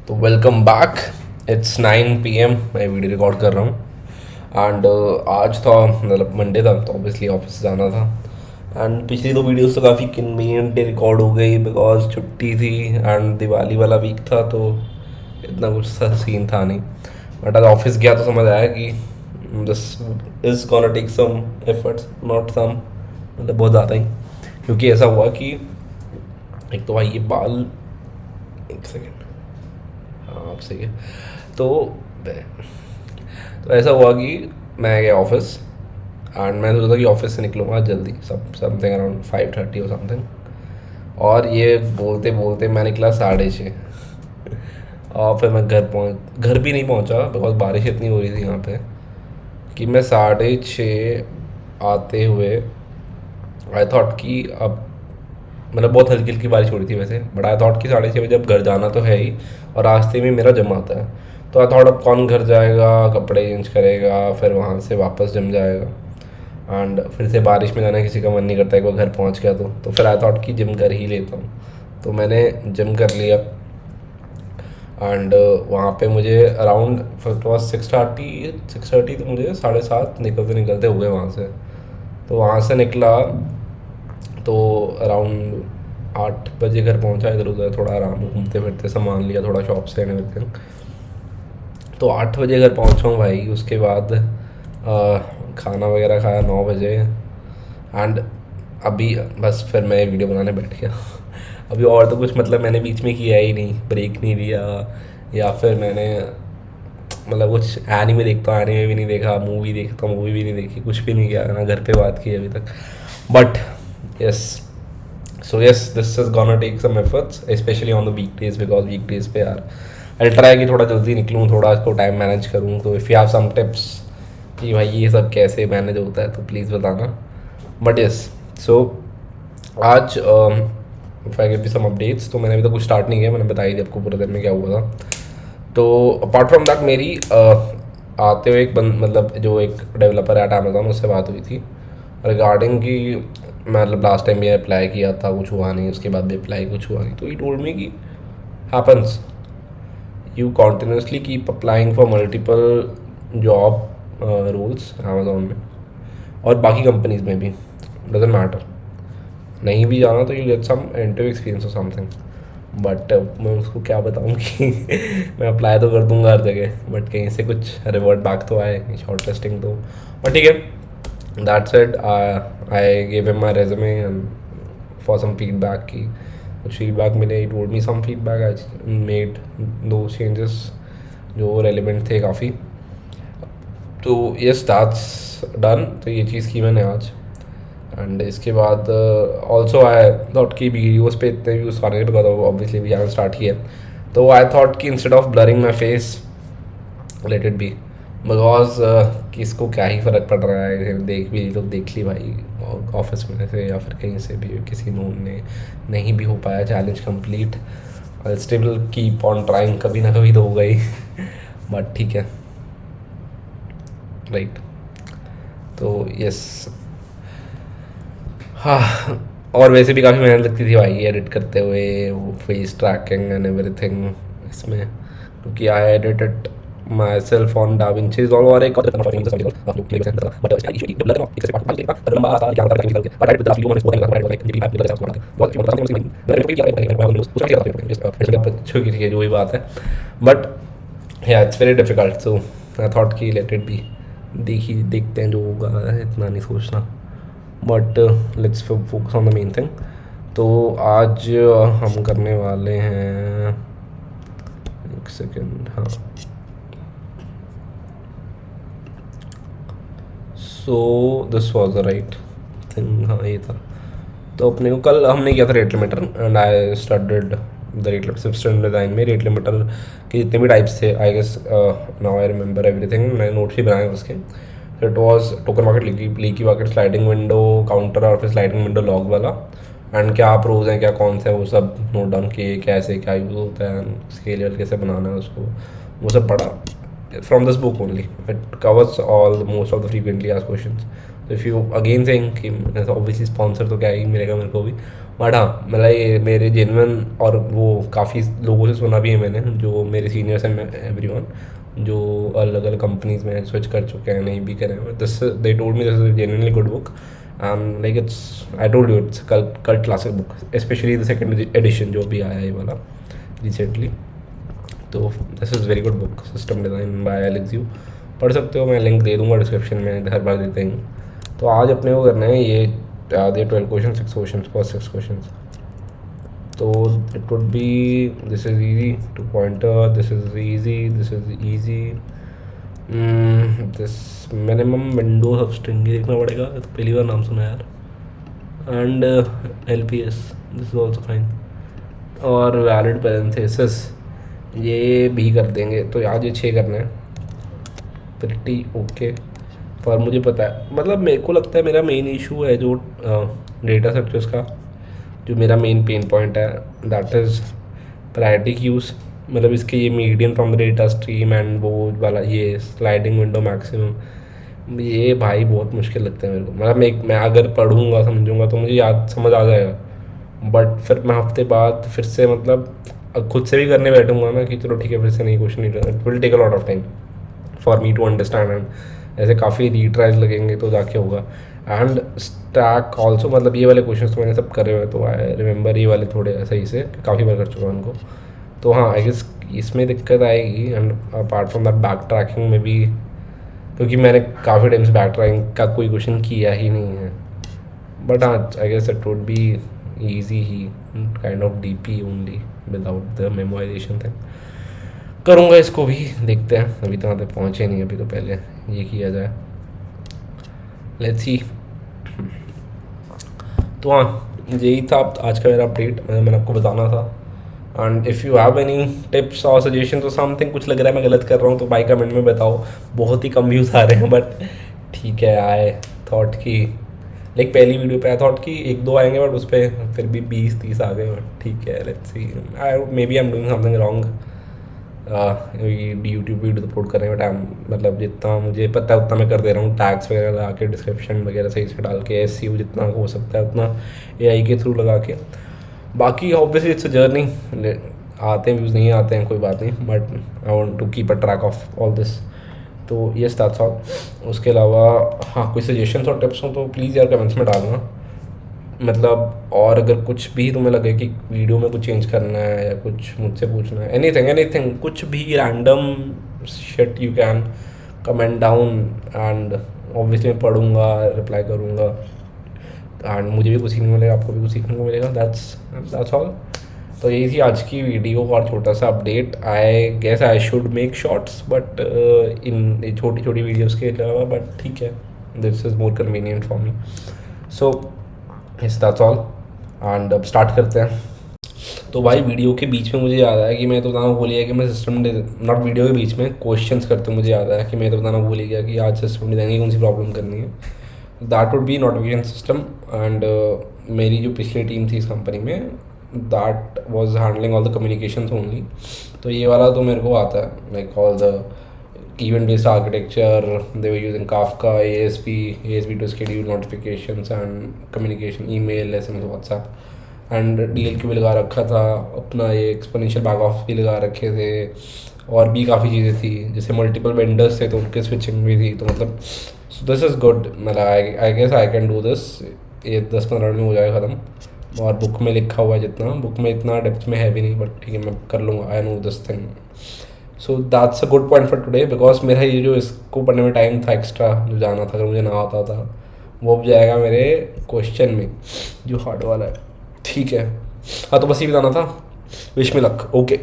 तो welcome back. It's 9 PM, मैं video record कर रहा हूँ। एंड आज था मतलब मंडे था, तो ऑब्वियसली ऑफिस जाना था। एंड पिछली दो वीडियोस तो काफ़ी कन्वीनियंटली रिकॉर्ड हो गई बिकॉज छुट्टी थी एंड दिवाली वाला वीक था, तो इतना कुछ सा सीन था नहीं। बट आज ऑफिस गया तो समझ आया कि this is gonna take some efforts, not some, मतलब बहुत ज़्यादा ही। क्योंकि ऐसा हुआ कि एक तो भाई ये बाल, एक सेकेंड, हाँ आप सही है। तो तो ऐसा हुआ कि मैं गया ऑफिस एंड मैंने सोचा कि ऑफिस से निकलूँगा जल्दी, सब समथिंग अराउंड 5:30 और समथिंग। और ये बोलते बोलते मैं निकला 6:30। और फिर मैं घर भी नहीं पहुंचा बिकॉज बारिश इतनी हो रही थी यहाँ पे कि मैं 6:30 आते हुए आई थॉट कि अब मतलब बहुत हल्की हल्की बारिश हो रही थी वैसे, बट आई थॉट कि 6:30 बजे अब घर जाना तो है ही और रास्ते में मेरा जम आता है। तो आई थॉट अब कौन घर जाएगा, कपड़े चेंज करेगा, फिर वहाँ से वापस जम जाएगा। एंड फिर से बारिश में जाना किसी का मन नहीं करता एक बार घर पहुँच गया तो फिर आई थॉट कि जिम कर ही लेता हूँ। तो मैंने जिम कर लिया। एंड वहाँ पे मुझे अराउंड फर्स्ट वॉज 6:30 तो मुझे 7:30 निकलते निकलते हो गए वहाँ से। तो वहाँ से निकला तो अराउंड 8 बजे घर पहुंचा। इधर उधर थोड़ा आराम घूमते फिरते सामान लिया थोड़ा शॉप से एंड एवरीथिंग। तो 8 बजे घर पहुंचा हूँ भाई। उसके बाद खाना वगैरह खाया 9 बजे। एंड अभी बस फिर मैं वीडियो बनाने बैठ गया। अभी और तो कुछ मतलब मैंने बीच में किया ही नहीं, ब्रेक नहीं लिया, या फिर मैंने मतलब कुछ एनीमे देखता हूँ एनीमे भी नहीं देखा, मूवी देखता हूँ मूवी भी नहीं देखी, कुछ भी नहीं किया ना, घर पे बात की अभी तक। But yes, so yes, this is gonna take some efforts especially on the weekdays because weekdays पे यार I'll try कि थोड़ा जल्दी निकलूँ, थोड़ा इसको टाइम मैनेज करूँ। तो if you have some tips कि भाई ये सब कैसे मैनेज होता है तो प्लीज़ बताना। बट यस, सो आज if I give you some updates, तो मैंने अभी तक कुछ स्टार्ट नहीं किया, मैंने बताई दी आपको पूरे दिन में क्या हुआ था। तो अपार्ट फ्रॉम दैट मेरी आते हुए एक मतलब जो एक डेवलपर है एट अमेजोन, उससे बात हुई थी रिगार्डिंग कि मतलब लास्ट टाइम भी अप्लाई किया था, कुछ हुआ नहीं, उसके बाद भी अप्लाई कुछ हुआ नहीं। तो ही टोल्ड मी कि happens, you continuously keep applying for multiple job roles Amazon में और बाकी कंपनीज में भी, डजेंट मैटर। नहीं भी जाना तो you get some interview experience और समथिंग। बट मैं उसको क्या बताऊँ कि मैं अप्लाई तो कर दूंगा हर जगह, बट कहीं से कुछ रिवर्ट बैक तो आए, शॉर्ट लिस्टिंग तो। बट ठीक है, that said I gave him my resume and for some feedback की कुछ फीडबैक मिले। He told me some feedback, I made दो चेंजेस जो रेलिवेंट थे काफ़ी। तो यस, दैट्स डन। तो ये चीज़ की मैंने आज। एंड इसके बाद ऑल्सो आई थॉट कि वीडियोज़ पे इतने व्यूज़ आने के बाद ऑब्वियसली भी यहाँ स्टार्ट किया। तो आई थॉट कि instead of blurring my face, let it be, because किसको क्या ही फ़र्क पड़ रहा है, देख भी ली तो देख ली भाई, ऑफिस में से या फिर कहीं से भी किसी नोन ने नहीं भी हो पाया challenge complete, I still keep on trying, कभी ना कभी तो होगा ही। बट ठीक है, राइट। तो यस, हाँ, और वैसे भी काफ़ी मेहनत लगती थी भाई एडिट करते हुए, वो फेस ट्रैकिंग एंड एवरीथिंग इसमें, क्योंकि I edited my self on da Vinci और एक जो ही बात है। बट या it's very difficult, so I thought कि लेट इट बी, देखते हैं जो होगा, इतना नहीं सोचना। But let's focus on the main thing. तो आज हम करने वाले हैं, एक सेकेंड, हाँ। So this was the right thing, हाँ ये था। तो अपने को कल हमने किया था rate limiter and I started the rate limiter system design में। रेट लिमिटर के जितने भी टाइप्स थे, I guess now I remember everything, मैंने नोट्स भी बनाए उसके। तो it was token market, leaky market, sliding window counter और फिर स्लाइडिंग विंडो लॉग वाला। एंड क्या प्रोज हैं, क्या कौन से है, वो सब नोट डाउन किए, कैसे क्या यूज़ होता है, स्केल लेवल कैसे बनाना है उसको, वो सब पढ़ा from this book only. It covers all most of the frequently asked questions. तो इफ़ यू अगेन सेइंग कि ऑब्वियसली स्पॉन्सर तो क्या ही मिलेगा मेरे को भी, बट हाँ मतलब ये मेरे जेन्युइन, और वो काफ़ी लोगों से सुना भी है मैंने, जो मेरे सीनियर्स हैं, एवरीवन जो अलग अलग कंपनीज में स्विच कर चुके हैं, नहीं भी करें हैं, this they told me this is genuinely good book and like it's, I told you it's cult classic book, specially the second edition जो भी आया है ये वाला रिसेंटली। तो this is very good book, system design by Alex you, पढ़ सकते हो, मैं लिंक दे दूँगा डिस्क्रिप्शन में, हर बार देते हैं। तो आज अपने को करना है ये आधे 12 क्वेश्चन, 6 क्वेश्चन, फर्स्ट 6 क्वेश्चन। तो it would be, this is easy two pointer, this is easy, this is easy, this minimum windows of string देखना पड़ेगा, तो पहली बार नाम सुना यार, and LPS this is also fine, और वैलिड पैरेंथेसिस ये भी कर देंगे। तो आज ये 6 करने हैं, प्रिटी ओके। पर मुझे पता है, मतलब मेरे को लगता है मेरा मेन इशू है जो डेटा स्ट्रक्चर्स का, जो मेरा मेन पेन पॉइंट है, दैट इज़ प्रायोरिटी क्यूज। मतलब इसके ये median from the data stream and वो वाला ये स्लाइडिंग विंडो मैक्सिमम, ये भाई बहुत मुश्किल लगता है मेरे को। मतलब मैं अगर पढ़ूंगा समझूंगा तो मुझे याद समझ आ जाएगा, बट फिर मैं हफ्ते बाद फिर से मतलब खुद से भी करने बैठूंगा ना कि चलो ठीक है फिर से नहीं क्वेश्चन, नहीं, it will take a lot of time for me to understand, and ऐसे काफ़ी रीट्राइज लगेंगे तो जाके होगा। एंड स्टैक ऑल्सो, मतलब ये वाले क्वेश्चन तो मैंने सब करे हुए, तो आई रिमेंबर ये वाले थोड़े सही से, काफ़ी बार कर चुका हूँ उनको। तो हाँ आई गेस इसमें दिक्कत आएगी, and apart from that back tracking में भी, क्योंकि मैंने काफ़ी टाइम से बैक ट्रैकिंग का कोई क्वेश्चन किया ही नहीं है। बट हाँ I guess it would be easy ही, kind of DP only without the memoization thing. करूँगा इसको भी, देखते हैं, अभी तो वहाँ तक पहुँचे नहीं, अभी तो पहले ये किया जाए, लेट्स सी। तो हाँ यही था आज का मेरा अपडेट, मैंने आपको बताना था। And if you have any tips और सजेशन तो समथिंग कुछ लग रहा है मैं गलत कर रहा हूँ तो भाई कमेंट में बताओ। बहुत ही कम व्यूज़ आ रहे हैं, बट ठीक है, आई थॉट कि लाइक पहली वीडियो पे आई थॉट कि 1-2 आएंगे, बट उस पर फिर भी 20-30 आ गए, बट ठीक है, let's see, maybe I am doing something wrong. YouTube video upload करने में टाइम, मतलब जितना मुझे पता है उतना मैं कर दे रहा हूँ, टैग्स वगैरह लगा के, डिस्क्रिप्शन वगैरह सही से डाल के, SEO जितना हो सकता है उतना AI के थ्रू लगा के। बाकी ऑब्वियसली इट्स अ जर्नी, आते हैं व्यूज़, नहीं आते हैं कोई बात नहीं, but I want to keep a track of all this. तो यस दैट्स ऑल। उसके अलावा हाँ कोई सजेशंस और टिप्स हो तो प्लीज़ यार कमेंट्स में डालना, मतलब और अगर कुछ भी तुम्हें लगे कि वीडियो में कुछ चेंज करना है या कुछ मुझसे पूछना है, एनीथिंग कुछ भी random shit you can comment down, and obviously मैं पढ़ूंगा, रिप्लाई करूंगा, एंड मुझे भी कुछ सीखने को मिलेगा, आपको भी कुछ सीखने को मिलेगा। That's all. तो यही थी आज की वीडियो और छोटा सा update. I guess I should make shorts, but इन छोटी छोटी वीडियोज़ के अलावा, बट ठीक है, this is more convenient for me. So yes that's all, and अब स्टार्ट करते हैं। तो भाई वीडियो के बीच में मुझे याद आया कि मैं तो बताना भूल गया कि मैं सिस्टम, नॉट वीडियो के बीच में क्वेश्चंस करते मुझे याद आया कि मैं तो बताना भूल गया कि आज सिस्टम डिज़ाइन की कौन सी प्रॉब्लम करनी है। That would be notification system, and मेरी जो पिछली टीम थी इस कंपनी में, that was handling all the communications only. तो ये वाला तो मेरे को आता है, like all the event based architecture, they were using Kafka, ASP to schedule notifications and communication, email, SMS, WhatsApp, and DLQ भी लगा रखा था अपना, ये एक्सपोनेंशियल बैक ऑफ भी लगा रखे थे, और भी काफ़ी चीज़ें थी, जैसे मल्टीपल वेंडर्स थे तो उनके स्विचिंग भी थी। तो मतलब दिस इज़ गुड, मतलब I guess I can do this, ये 10-15 मिनट में हो जाएगा ख़त्म। और बुक में लिखा हुआ है जितना, बुक में इतना डेप्थ में है भी नहीं, बट ठीक है मैं कर लूँगा, I know this thing. So that's a good point for today, because मेरा ये जो इसको पढ़ने में टाइम था एक्स्ट्रा जो जाना था, अगर मुझे ना आता था, वो अब जाएगा मेरे क्वेश्चन में जो हार्ड वाला है। ठीक है, हाँ तो बस ये बताना था। Wish me luck, okay.